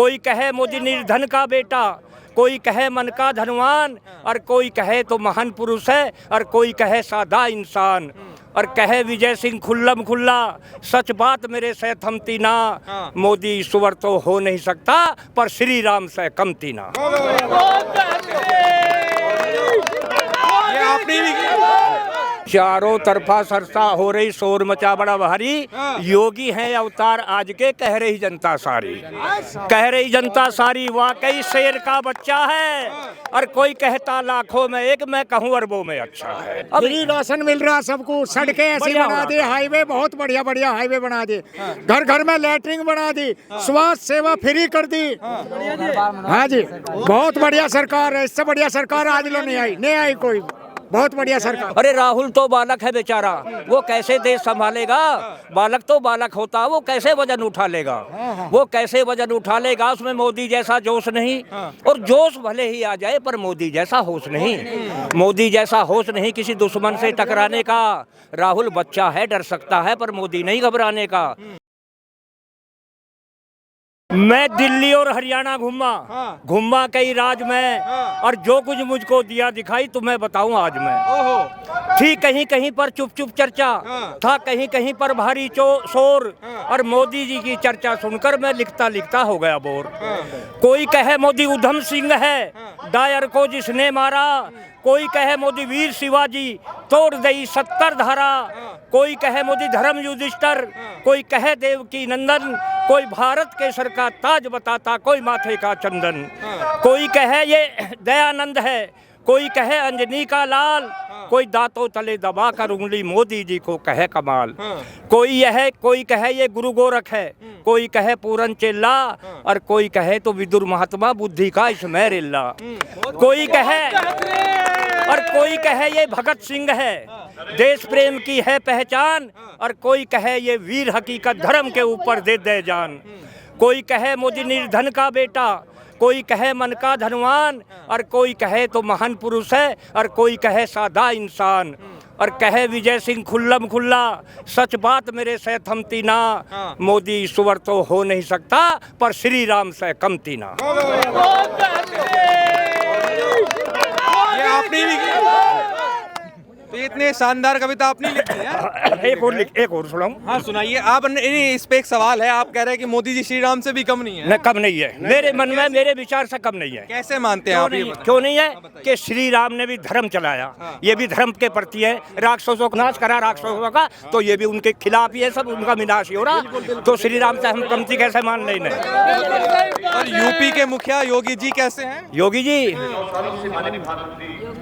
कोई कहे मोदी निर्धन का बेटा, कोई कहे मन का धनवान, और कोई कहे तो महान पुरुष है, और कोई कहे सादा इंसान, और कहे विजय सिंह खुल्लम खुल्ला सच बात मेरे से थमती ना। मोदी ईश्वर तो हो नहीं सकता पर श्री राम से कमती ना। चारों तरफा सरसा हो रही, शोर मचा बड़ा भारी। योगी हैं अवतार आज के, कह रही जनता सारी, कह रही जनता सारी वाकई शेर का बच्चा है। और कोई कहता लाखों में एक, मैं कहूँ अरबों में अच्छा है। फ्री राशन मिल रहा सबको, सड़कें ऐसी बना दी, हाईवे बहुत बढ़िया बढ़िया हाईवे बना दी, घर घर में लैट्रिन बना दी, स्वास्थ्य सेवा फ्री कर दी। हाँ जी, बहुत बढ़िया सरकार है, इससे बढ़िया सरकार आज लो नहीं आई कोई, बहुत बढ़िया सरकार। अरे राहुल तो बालक है बेचारा, वो कैसे देश संभालेगा? बालक तो बालक होता, वो कैसे वजन उठा लेगा? वो कैसे वजन उठा लेगा? उसमें मोदी जैसा जोश नहीं, और जोश भले ही आ जाए पर मोदी जैसा होश नहीं। मोदी जैसा होश नहीं किसी दुश्मन से टकराने का। राहुल बच्चा है, डर सकता है, पर मोदी नहीं घबराने का। मैं दिल्ली और हरियाणा घूमा कई राज में, और जो कुछ मुझको दिया दिखाई तुम्हें बताऊं आज मैं। थी कहीं कहीं पर चुप चुप चर्चा, था कहीं कहीं पर भारी शोर, और मोदी जी की चर्चा सुनकर मैं लिखता लिखता हो गया बोर। कोई कहे मोदी उधम सिंह है, डायर को जिसने मारा, कोई कहे मोदी वीर शिवाजी तोड़ दई 70 धारा, कोई कहे मोदी धर्म युधिष्ठिर, कोई कहे देवकी नंदन, कोई भारत केसर का ताज बताता, कोई माथे का चंदन, कोई कहे ये दयानंद है, कोई कहे अंजनी का लाल, कोई दांतों तले दबा कर उंगली मोदी जी को कहे कमाल, कोई कहे ये गुरु गोरख है, कोई कहे पूरन चेल्ला, और कोई कहे तो विदुर महात्मा बुद्धि का इसमें रिल्ला, कोई कहे ये भगत सिंह है, देश प्रेम की है पहचान, और कोई कहे ये वीर हकीकत धर्म के ऊपर दे दे जान, कोई कहे मोदी निर्धन का बेटा, कोई कहे मन का धनवान, और कोई कहे तो महान पुरुष है, और कोई कहे सादा इंसान, और कहे विजय सिंह खुल्लम खुल्ला सच बात मेरे से थमती ना। मोदी ईश्वर तो हो नहीं सकता पर श्री राम से कमती ना। तो इतने शानदार कविता आपने लिखी है। एक और सुनाऊं? हाँ सुनाइए। आप इस पे एक सवाल है, आप कह रहे हैं कि मोदी जी श्री राम से भी कम नहीं है। नहीं, कम नहीं है, मेरे मन में मेरे विचार से कम नहीं है। कैसे मानते हैं आप? क्यों नहीं है कि श्री राम ने भी धर्म चलाया, ये भी धर्म के प्रति है। राक्षसों को नाश करा राक्षसों का, तो ये भी उनके खिलाफ ही है, सब उनका विनाश ही हो रहा। तो श्री राम से हम कमती कैसे मान लें? और यूपी के मुखिया योगी जी कैसे हैं? योगी जी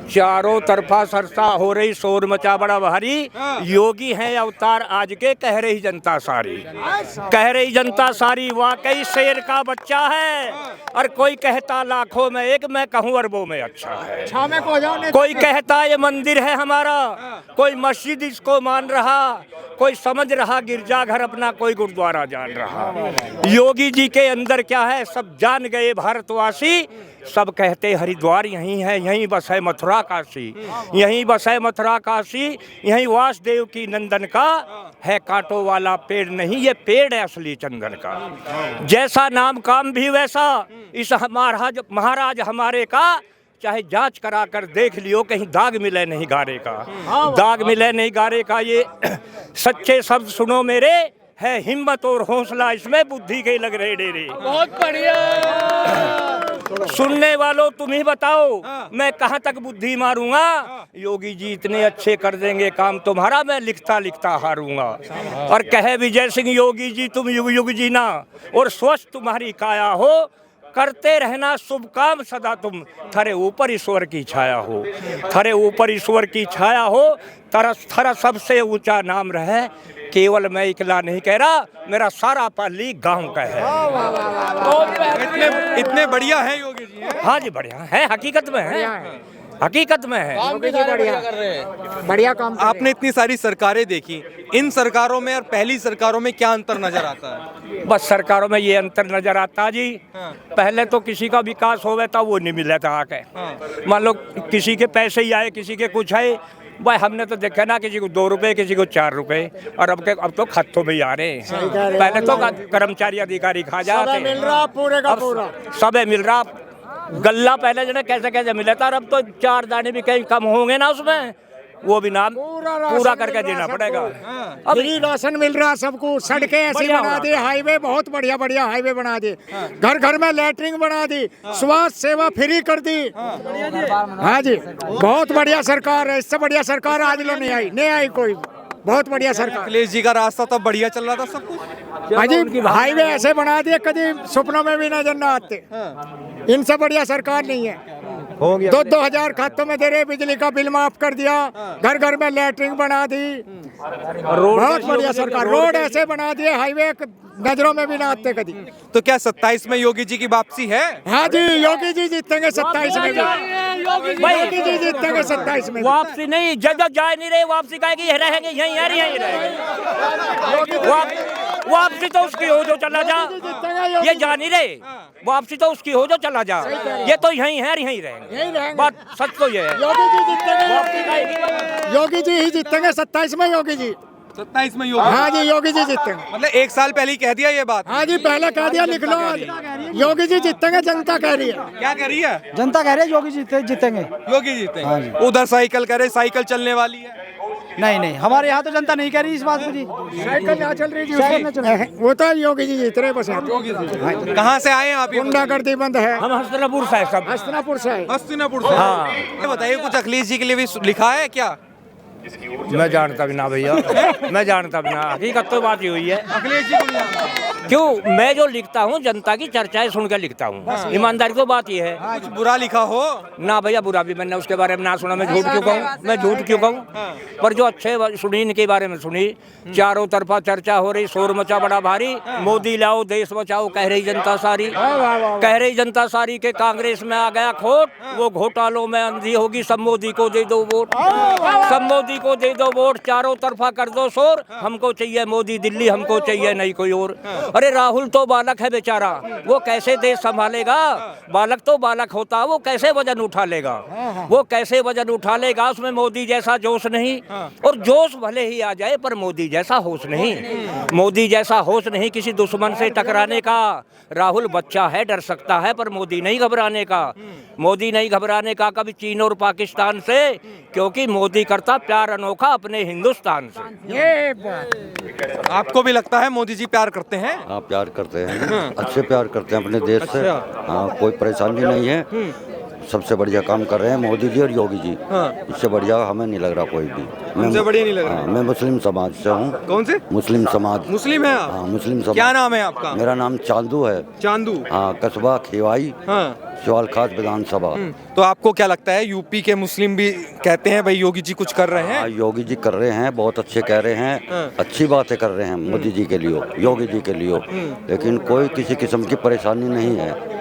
चारों तरफा सरसा हो रही, शोर मचा बड़ा भारी। योगी हैं अवतार आज के, कह रही जनता सारी, कह रही जनता सारी वाकई शेर का बच्चा है। और कोई कहता लाखों में एक, मैं कहूँ अरबों में अच्छा है। कोई कहता ये मंदिर है हमारा, कोई मस्जिद इसको मान रहा, कोई समझ रहा गिरजाघर अपना, कोई गुरुद्वारा जान रहा। योगी जी के अंदर क्या है सब जान गए भारतवासी। सब कहते हरिद्वार यहीं है, यहीं बस है मथुरा काशी, यहीं बस है मथुरा काशी, यहीं वासुदेव की नंदन का है कांटों वाला पेड़ नहीं, ये पेड़ है असली चंदन का। जैसा नाम काम भी वैसा इस महाराज हमारे का, चाहे जांच करा कर देख लियो कहीं दाग मिले नहीं गारे का, दाग मिले नहीं गारे का। ये सच्चे शब्द सुनो मेरे, है हिम्मत और हौसला इसमें, बुद्धि के लग रहे डेरे। बहुत बढ़िया। सुनने वालों तुम ही बताओ मैं कहाँ तक बुद्धि मारूंगा। योगी जी इतने अच्छे कर देंगे काम तुम्हारा, मैं लिखता लिखता हारूंगा। और कहे विजय सिंह योगी जी तुम युग युग जीना, और स्वस्थ तुम्हारी काया हो, करते रहना शुभ काम सदा तुम, थारे ऊपर ईश्वर की छाया हो, थारे ऊपर ईश्वर की छाया हो। थारा सबसे ऊंचा नाम रहे, केवल मैं इकला नहीं कह रहा, मेरा सारा पाली गांव का है। इतने बढ़िया है योगी जी। हाँ जी बढ़िया है, हकीकत में है, हकीकत में है। बढ़िया काम। आपने इतनी सारी सरकारें देखी, इन सरकारों में और पहली सरकारों में क्या अंतर नजर आता है? बस सरकारों में ये अंतर नजर आता जी, पहले तो किसी का विकास होवे था वो नहीं मिला था आके। मान लो किसी के पैसे ही आए, किसी के कुछ है, भाई हमने तो देखा ना, किसी को 2 रुपए, किसी को 4 रुपए, और अब तो खत्तों में ही आ रहे हैं। पहले तो कर्मचारी अधिकारी खा जाते, मिल रहा पूरे का पूरा, सब मिल रहा। गल्ला पहले जो कैसे कैसे मिला था, और अब तो 4 दाने भी कहीं कम होंगे ना उसमें, वो भी नाम पूरा करके देना पड़ेगा। अब फ्री राशन मिल रहा सबको, सड़कें ऐसी बना दी, हाईवे बहुत बढ़िया बढ़िया हाईवे बना दी, घर घर में लैट्रिन बना दी, स्वास्थ्य सेवा फ्री कर दी। हाँ जी, बहुत बढ़िया सरकार है, इससे बढ़िया सरकार आज लो नहीं आई कोई। बहुत बढ़िया सरकार। अखिलेश जी का रास्ता तो बढ़िया चल रहा था सब कुछ। हाँ जी, हाईवे ऐसे बना दिए कभी सपनों में भी नजर ना आते। इनसे बढ़िया सरकार नहीं है। 2,000 खातों में दे रहे, बिजली का बिल माफ कर दिया, घर घर में लैट्रिन बना दी, बहुत बढ़िया सरकार। रोड ऐसे बना दिए, हाईवे नजरों में भी ना आते कभी। तो क्या 27 में योगी जी की वापसी है? हाँ जी, योगी जी जीतेंगे 27 में भी। योगी जी जीतेंगे 27 में। वापसी नहीं, जब जा नहीं रहे, वापसी का रहेंगे यहीं रहेंगे। वापसी तो उसकी हो जो चला जा, ये जा नहीं रहे। वापसी तो उसकी हो जो चला जा, ये तो यहीं है, यहीं रहेंगे। बात सच तो ये है, योगी जी जीतेंगे, योगी जी ही जीतेंगे 27 में। योगी जी 27 में योगी? हाँ जी, योगी जी जीतेंगे। मतलब 1 साल पहले ही कह दिया ये बात? हाँ जी, पहले कह दिया, लिख लो आज। योगी जी जीतेंगे, जनता कह रही है। क्या कह रही है? जनता कह रही है योगी जीतेंगे। योगी जीतेंगे। उधर साइकिल कह रहे, साइकिल चलने वाली है। नहीं, हमारे यहाँ तो जनता नहीं कह रही इस बात को जी। साइकिल यहाँ चल रही जी, वो तो योगी जी जीत रहे बस। कहाँ से आए हैं आप? गुंडागर्दी बंद है। हम हस्तिनापुर से सब। हस्तिनापुर से है। हस्तिनापुर से। हाँ, ये बताइए, कुछ अखिलेश जी के लिए भी लिखा है क्या? मैं जानता भी ना भैया, मैं जानता भी ना, हकीकत तो बात ही हुई है। अखिलेश जी को क्यों, मैं जो लिखता हूँ जनता की चर्चाएं सुन के लिखता हूँ, ईमानदारी तो बात ही है। कुछ बुरा लिखा हो? ना भैया, बुरा भी मैंने उसके बारे में ना सुना, मैं झूठ क्यों कहूँ, मैं झूठ क्यों कहूँ। पर जो अच्छे सुनी, इनके बारे में सुनी। चारों तरफा चर्चा हो रही, शोर मचा बड़ा भारी, मोदी लाओ देश बचाओ कह रही जनता सारी, कह रही जनता सारी के कांग्रेस में आ गया खोट, वो घोटालों में अंधी होगी, सब मोदी को दे दो वोट, सब मोदी को दे दो वोट, चारों तरफा कर दो शोर, हमको चाहिए मोदी दिल्ली, हमको चाहिए नहीं कोई और। अरे राहुल तो बालक है बेचारा, वो कैसे देश संभालेगा? बालक तो बालक होता, वो कैसे वजन उठा लेगा? वो कैसे वजन उठा लेगा? उसमें मोदी जैसा जोश नहीं, और जोश भले ही आ जाए पर मोदी जैसा होश नहीं, मोदी जैसा होश नहीं किसी दुश्मन से टकराने का। राहुल बच्चा है, डर सकता है, पर मोदी नहीं घबराने का, मोदी नहीं घबराने का कभी चीन और पाकिस्तान से, क्योंकि मोदी करता प्यार अनोखा अपने हिंदुस्तान से। ये बात आपको भी लगता है मोदी जी प्यार करते हैं? हाँ, प्यार करते हैं, अच्छे प्यार करते हैं अपने देश से। हाँ, कोई परेशानी नहीं है, सबसे बढ़िया काम कर रहे हैं मोदी जी और योगी जी। इससे बढ़िया हमें नहीं लग रहा कोई भी। हमसे बढ़िया नहीं लग रहा? हाँ, मैं मुस्लिम समाज से हूँ। कौन से? मुस्लिम समाज। मुस्लिम है आप? हाँ, मुस्लिम समाज। क्या नाम है आपका? मेरा नाम चांदू है। चांदू? हाँ, कस्बा खेवाई, चौल खास विधानसभा। तो आपको क्या लगता है, यूपी के मुस्लिम भी कहते हैं भाई योगी जी कुछ कर रहे हैं? हाँ, योगी जी कर रहे हैं, बहुत अच्छे कह रहे हैं, अच्छी बातें कर रहे हैं मोदी जी के लिए, योगी जी के लिए, लेकिन कोई किसी किस्म की परेशानी नहीं है।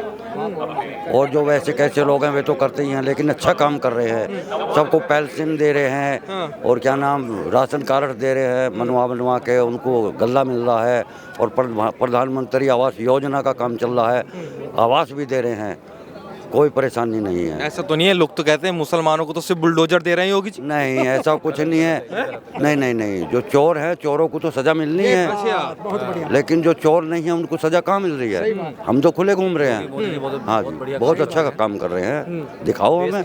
और जो वैसे कैसे लोग हैं वे तो करते ही हैं, लेकिन अच्छा काम कर रहे हैं, सबको पेंशन दे रहे हैं, और क्या नाम राशन कार्ड दे रहे हैं, बनवा के उनको गल्ला मिल रहा है, और प्रधानमंत्री आवास योजना का काम चल रहा है, आवास भी दे रहे हैं, कोई परेशानी नहीं है। ऐसा तो नहीं है, लोग तो कहते हैं मुसलमानों को तो सिर्फ बुलडोजर दे रहे हैं योगी जी। नहीं, ऐसा कुछ नहीं है। नहीं, जो चोर है चोरों को तो सजा मिलनी है, लेकिन जो चोर नहीं है उनको सजा कहाँ मिल रही है? हम तो खुले घूम रहे हैं। हाँ जी, बहुत अच्छा काम कर रहे हैं, दिखाओ हमें।